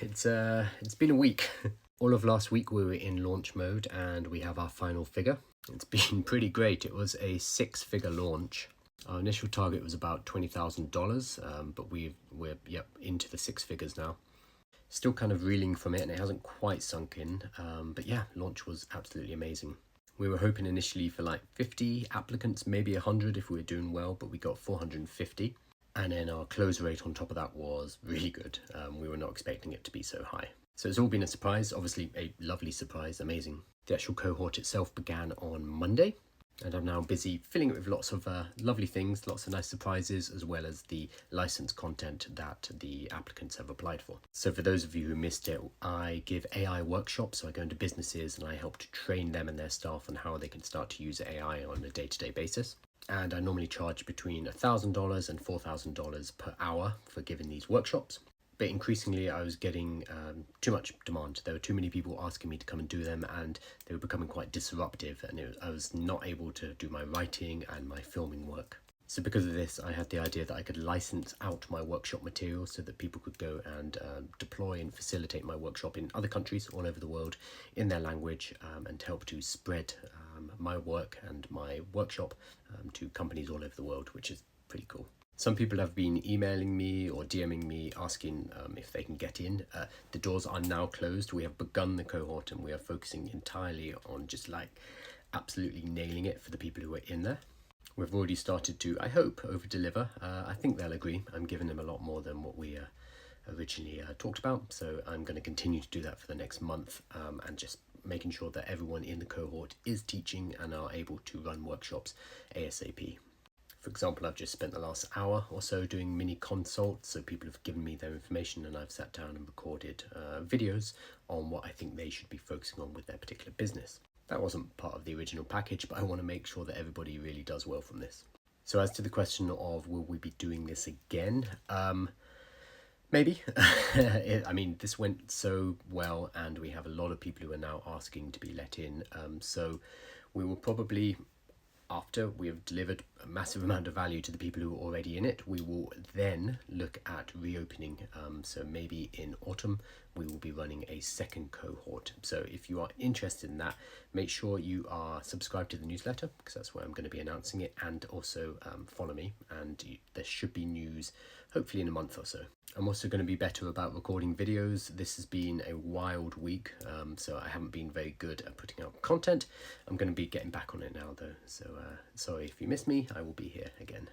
It's been a week. All of last week we were in launch mode and we have our final figure. It's been pretty great. It was a 6-figure launch. Our initial target was about $20,000, but we're into the 6 figures now. Still kind of reeling from it and it hasn't quite sunk in, but yeah, launch was absolutely amazing. We were hoping initially for like 50 applicants, maybe 100 if we were doing well, but we got 450. And then our close rate on top of that was really good. We were not expecting it to be so high. So it's all been a surprise, obviously a lovely surprise, amazing. The actual cohort itself began on Monday, and I'm now busy filling it with lots of lovely things, lots of nice surprises, as well as the licensed content that the applicants have applied for. So for those of you who missed it, I give AI workshops. So I go into businesses and I help to train them and their staff on how they can start to use AI on a day-to-day basis. And I normally charge between $1,000 and $4,000 per hour for giving these workshops. But increasingly I was getting too much demand. There were too many people asking me to come and do them, and they were becoming quite disruptive, and I was not able to do my writing and my filming work. So because of this, I had the idea that I could license out my workshop material so that people could go and deploy and facilitate my workshop in other countries all over the world in their language, and help to spread my work and my workshop to companies all over the world, which is pretty cool. Some people have been emailing me or DMing me asking if they can get in. The doors are now closed. We have begun the cohort and we are focusing entirely on just like absolutely nailing it for the people who are in there. We've already started to, I hope, over-deliver. I think they'll agree. I'm giving them a lot more than what we originally talked about. So I'm going to continue to do that for the next month, and just making sure that everyone in the cohort is teaching and are able to run workshops ASAP. For example, I've just spent the last hour or so doing mini consults, so people have given me their information and I've sat down and recorded videos on what I think they should be focusing on with their particular business. That wasn't part of the original package, but I want to make sure that everybody really does well from this. So as to the question of will we be doing this again? Maybe. I mean, this went so well and we have a lot of people who are now asking to be let in. So we will probably, after we have delivered a massive amount of value to the people who are already in it, we will then look at reopening. So maybe in autumn, we will be running a second cohort. So if you are interested in that, make sure you are subscribed to the newsletter, because that's where I'm going to be announcing it, and also follow me, and there should be news hopefully in a month or so. I'm also going to be better about recording videos. This has been a wild week, so I haven't been very good at putting out content. I'm going to be getting back on it now though, so sorry if you missed me, I will be here again.